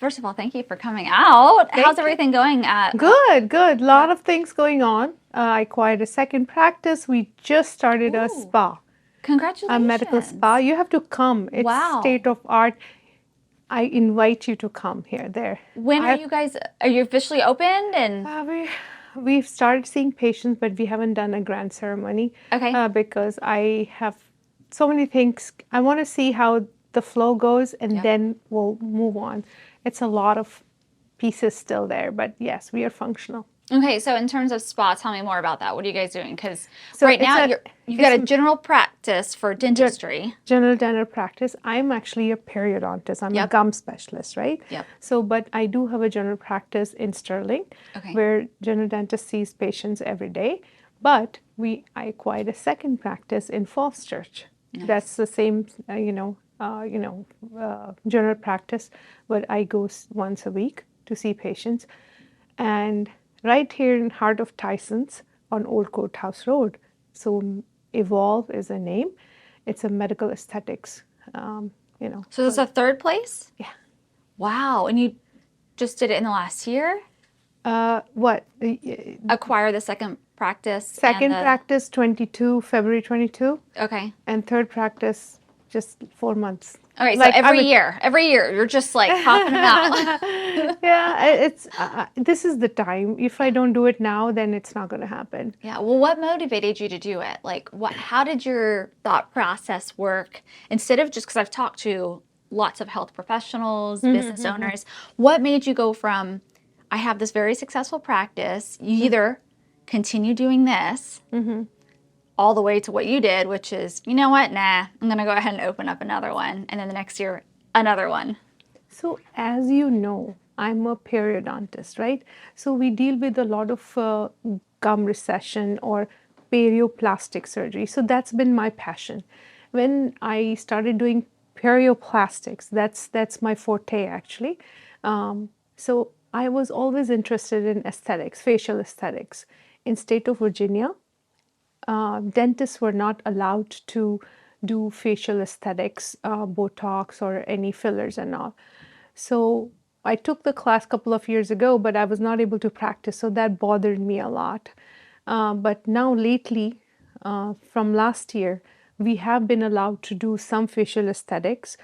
first of all, thank you for coming out. How's you. everything going at? Good, good. Lot of things going on. I acquired a second practice. We just started a Ooh, spa, a medical spa. congratulations. You have to come. It's Wow. state of art. I invite you to come here, there. When I are you officially opened? And uh, we we've started seeing patients, but we haven't done a grand ceremony okay. because I have so many things. I want to see how the flow goes, and Yep. then we'll move on. It's a lot of pieces still there, but yes, we are functional. Okay, so in terms of spa, tell me more about that. What are you guys doing? Because So right now you've got it's a general practice for gen- dentistry. general dental practice. I'm actually a periodontist. I'm a Yep. gum specialist, right? Yep. So, but I do have a general practice in Sterling, Okay. where general dentist sees patients every day. But I acquired a second practice in Falls Church. Nice. That's the same, general practice, but I go once a week to see patients. And right here in heart of Tyson's on Old Courthouse Road. So Evolve is a name. It's a medical aesthetics, So this is a third place? yeah. Wow. And you just did it in the last year? What? Acquire the second practice and Second the practice 22, February 22, okay. and third practice just 4 months. Okay, so Like, I mean, every year, you're just like popping them out. yeah, it's this is the time. If I don't do it now, then it's not going to happen. Yeah. Well, what motivated you to do it? Like, how did your thought process work? Instead of just because I've talked to lots of health professionals, business owners, what made you go from, I have this very successful practice, you either continue doing this all the way to what you did, which is, you know what, nah, I'm going to go ahead and open up another one. And then the next year, another one. So, as you know, I'm a periodontist, right? So, we deal with a lot of gum recession or perioplastic surgery. So, that's been my passion. When I started doing perioplastics, that's my forte actually. So, I was always interested in aesthetics, facial aesthetics. In state of Virginia, dentists were not allowed to do facial aesthetics, Botox, or any fillers and all. So I took the class a couple of years ago, but I was not able to practice, so that bothered me a lot. But now, lately, from last year, we have been allowed to do some facial aesthetics,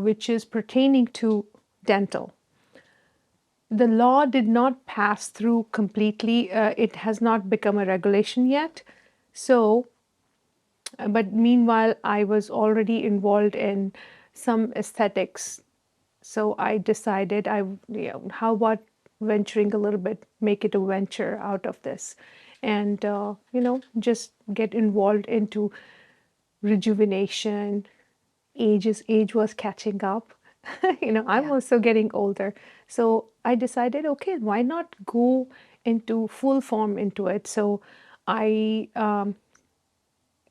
which is pertaining to dental. The law did not pass through completely. It has not become a regulation yet. So, but meanwhile, I was already involved in some aesthetics. So I decided how about venturing a little bit, make it a venture out of this, and just get involved into rejuvenation. Age was catching up. I'm Yeah. also getting older. So I decided, okay, why not go into full form into it? So I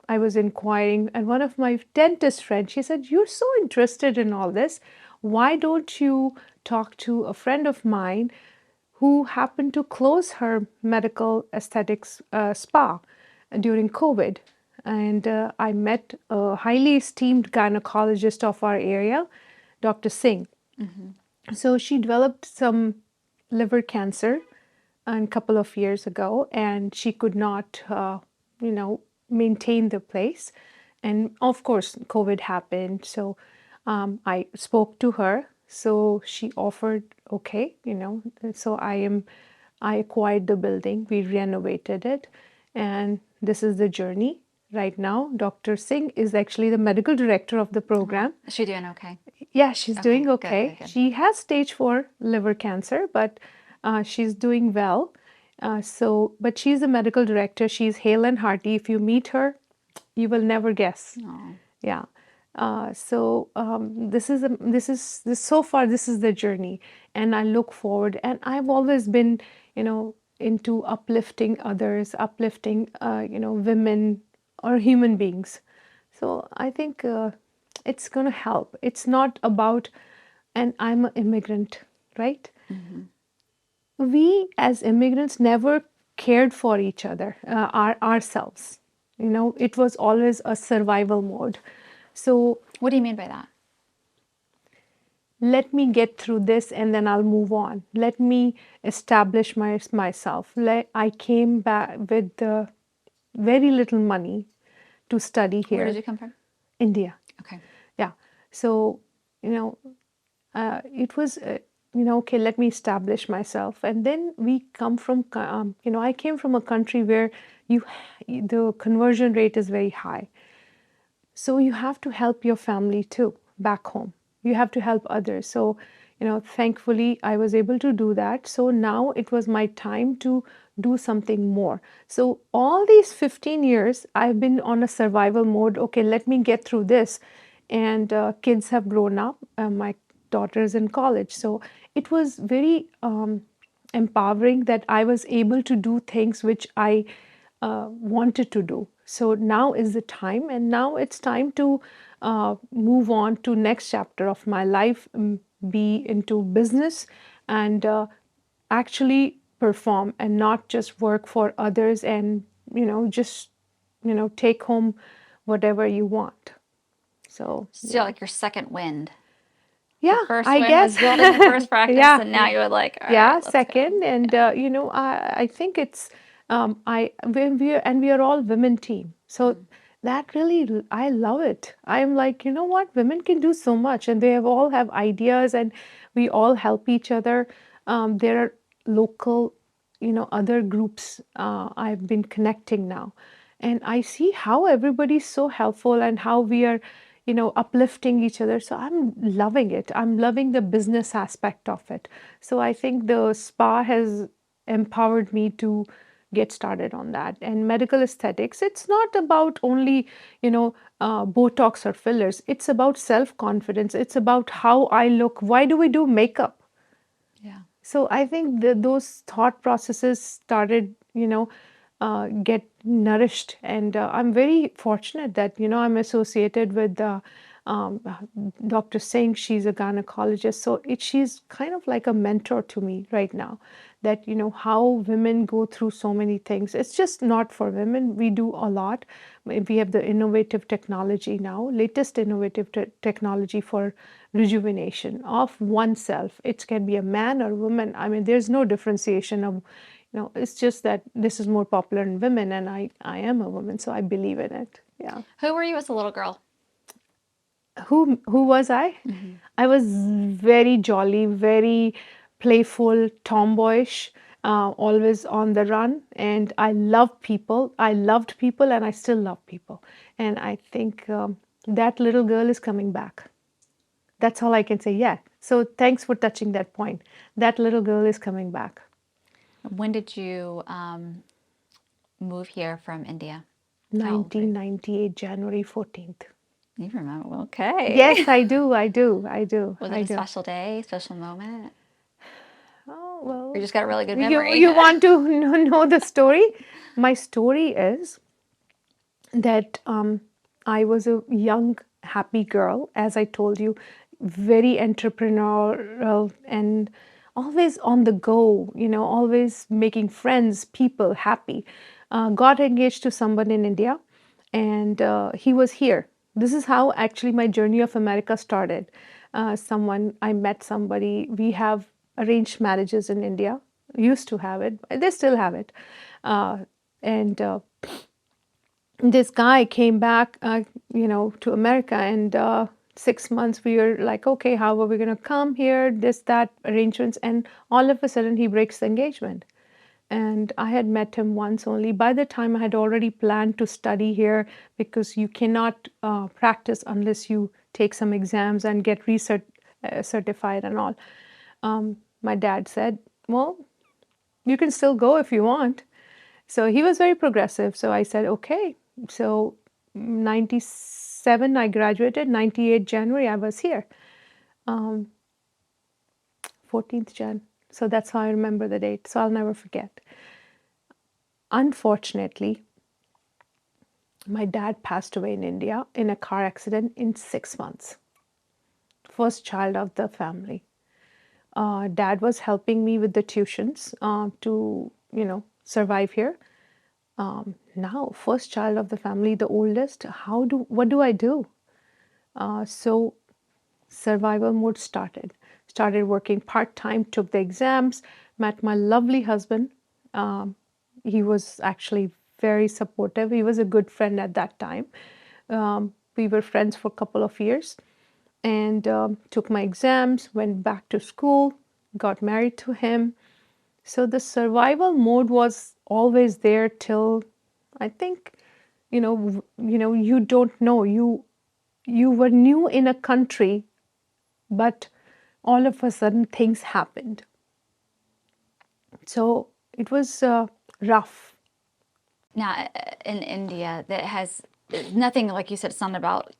I was inquiring, and one of my dentist friends, she said, "You're so interested in all this. Why don't you talk to a friend of mine who happened to close her medical aesthetics spa during COVID?" And I met a highly esteemed gynecologist of our area, Dr. Singh. So she developed some liver cancer a couple of years ago, and she could not, maintain the place. And of course, COVID happened. So I spoke to her. So she offered, okay, so I acquired the building, we renovated it, and this is the journey. Right now, Dr. Singh is actually the medical director of the program. Is she doing okay? Yeah, she's Okay. doing Good, okay. good, good. She has stage 4 liver cancer, but she's doing well. But she's a medical director. She's hale and hearty. If you meet her, you will never guess. Oh. Yeah. This so far. This is the journey, and I look forward. And I've always been, into uplifting others, uplifting, women or human beings. So I think it's going to help. It's not about, and I'm an immigrant, right? We as immigrants never cared for each other, ourselves. It was always a survival mode. So What do you mean by that? let me get through this and then I'll move on. Let me establish myself. I came back with very little money to study Where did here, you come from? India. Okay. Yeah. So, you know, it was, okay, let me establish myself. And then we come from, I came from a country where you, the conversion rate is very high. So you have to help your family too back home. You have to help others. So, thankfully I was able to do that. So now it was my time to do something more. So all these 15 years I've been on a survival mode. Okay, let me get through this. And kids have grown up. My daughter's in college. So it was very empowering that I was able to do things which I wanted to do. So now is the time, and now it's time to move on to next chapter of my life, be into business, and actually perform, and not just work for others, and just take home whatever you want. So Still yeah, like your second wind. The yeah, first I win was guess. building your first practice, Yeah, and now you're like, all right, yeah, let's go. second. And I think it's I when we are all women team, so that really I love it. I'm like, what, women can do so much, and they all have ideas, and we all help each other. There are local, other groups I've been connecting now, and I see how everybody's so helpful, and how we are, uplifting each other. So I'm loving it. I'm loving the business aspect of it. So I think the spa has empowered me to get started on that. And medical aesthetics, it's not about only, Botox or fillers. It's about self-confidence. It's about how I look. Why do we do makeup? Yeah. So I think those thought processes started, get nourished, and I'm very fortunate that I'm associated with um, Dr. Singh. She's a gynecologist, so she's kind of like a mentor to me right now. That how women go through so many things. It's just not for women. We do a lot. We have the innovative technology now, latest innovative technology for rejuvenation of oneself. It can be a man or woman. I mean, there's no differentiation of, it's just that this is more popular in women, and I am a woman, so I believe in it. Yeah. Who were you as a little girl? Who was I? I was very jolly, very playful, tomboyish, always on the run, and I loved people. I loved people, and I still love people. And I think that little girl is coming back. That's all I can say. Yeah. So thanks for touching that point. That little girl is coming back. When did you move here from India? How old were you? 1998, January 14th. You remember? Okay. Yes, I do. I do. I do. Was it I a do. special day, special moment? Oh, Or you well, just got a really good you memory? you want to know the story? My story is that I was a young, happy girl, as I told you, very entrepreneurial and always on the go, always making friends, people happy. Got engaged to someone in India, and he was here. This is how actually my journey of America started. I met somebody. We have arranged marriages in India, used to have it, they still have it. And this guy came back, to America, and 6 months we were like, okay, how are we going to come here? This, that, arrangements, and all of a sudden he breaks the engagement. And I had met him once only. By the time I had already planned to study here, because you cannot practice unless you take some exams and get certified and all. My dad said, well, you can still go if you want. So he was very progressive. So I said, okay. So 97, I graduated. 98 January, I was here. 14th Jan. So that's how I remember the date. So I'll never forget. Unfortunately, my dad passed away in India in a car accident in 6 months. First child of the family. Dad was helping me with the tuitions to, survive here. Now, first child of the family, the oldest. What do I do? So survival mode started. Started working part-time, took the exams, met my lovely husband. He was actually very supportive. He was a good friend at that time. We were friends for a couple of years, and took my exams, went back to school, got married to him. So the survival mode was always there till, I think, you don't know. You were new in a country, but all of a sudden things happened. So it was rough. Now, in India, that has nothing, like you said, it's not about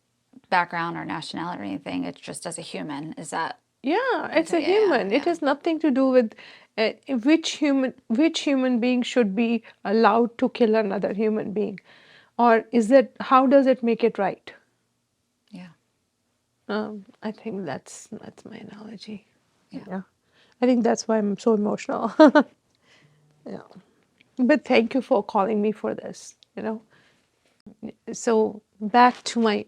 background or nationality or anything. It's just as a human. Is that? Yeah, it's a Yeah, human. It yeah. has nothing to do with which human being should be allowed to kill another human being, or is it, how does it make it right? Yeah. I think that's my analogy. Yeah. Yeah, I think that's why I'm so emotional. Yeah, but thank you for calling me for this. So back to my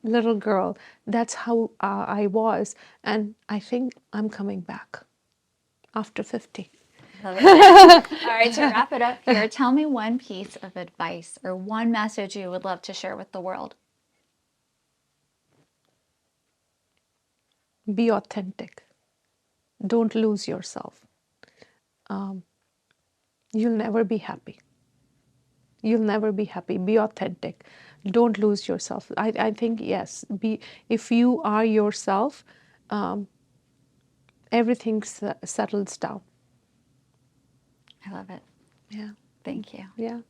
little girl. That's how I was, and I think I'm coming back after 50. Love it. All right, to wrap it up here, tell me one piece of advice or one message you would love to share with the world. Be authentic. Don't lose yourself. You'll never be happy. You'll never be happy. Be authentic. Don't lose yourself. I think, yes, if you are yourself, everything settles down. I love it. Yeah. Thank you. Yeah.